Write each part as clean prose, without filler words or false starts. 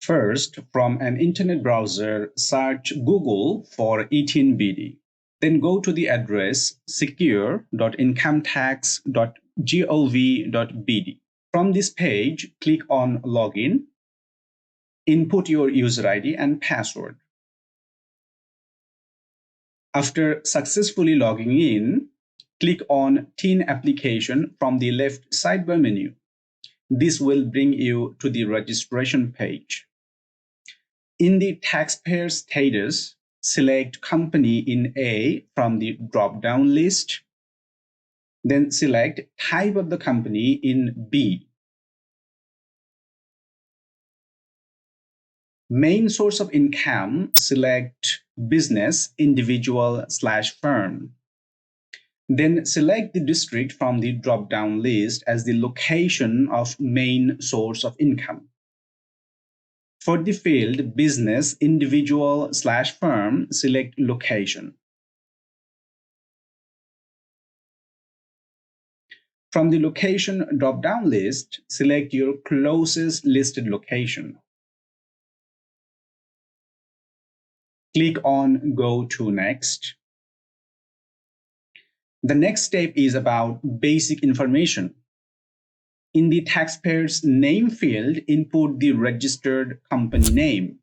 First, from an internet browser, search Google for eTIN BD. Then go to the address secure.incometax.gov.bd. From this page, click on Login. Input your user ID and password. After successfully logging in, click on TIN application from the left sidebar menu. This will bring you to the registration page. In the taxpayer status, select company in A from the drop-down list. Then select type of the company in B. Main source of income, select business, individual/firm. Then select the district from the drop-down list as the location of main source of income. For the field business, individual/firm, select location. From the location drop-down list, select your closest listed location. Click on Go to Next. The next step is about basic information. In the taxpayer's name field, input the registered company name.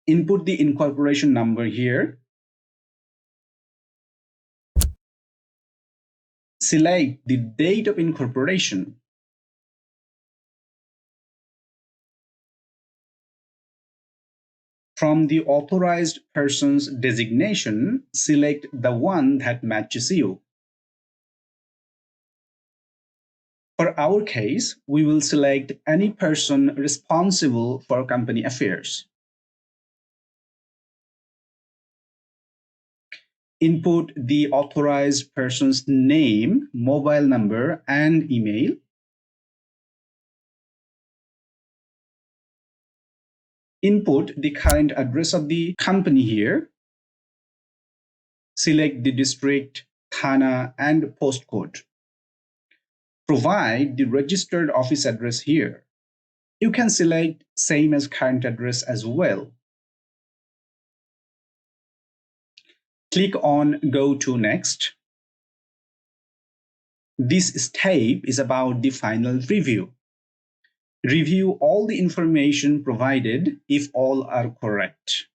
Input the incorporation number here. Select the date of incorporation. From the authorized person's designation, select the one that matches you. For our case, we will select any person responsible for company affairs. Input the authorized person's name, mobile number, and email. Input the current address of the company here. Select the district, thana, and postcode. Provide the registered office address here. You can select same as current address as well. Click on Go to Next. This step is about the final review. Review all the information provided if all are correct.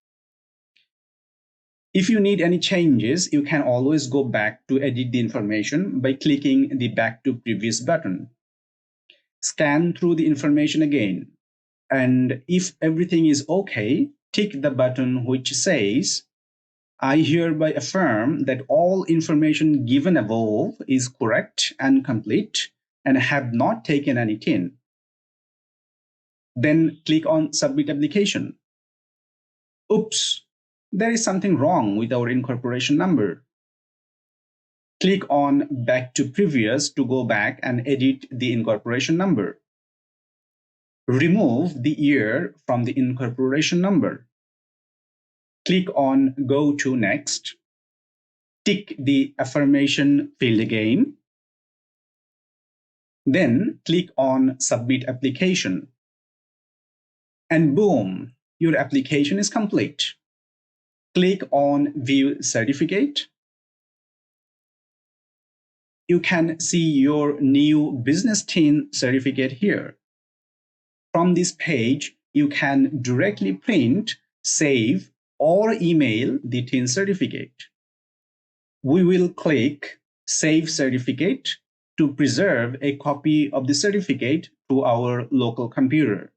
If you need any changes, you can always go back to edit the information by clicking the Back to Previous button. Scan through the information again, and if everything is okay, tick the button which says, I hereby affirm that all information given above is correct and complete and have not taken any TIN. Then click on Submit Application. Oops, there is something wrong with our incorporation number. Click on Back to Previous to go back and edit the incorporation number. Remove the year from the incorporation number. Click on Go to Next. Tick the affirmation field again. Then click on Submit Application. And boom, your application is complete. Click on View Certificate. You can see your new business TIN certificate here. From this page, you can directly print, save, or email the TIN certificate. We will click Save Certificate to preserve a copy of the certificate to our local computer.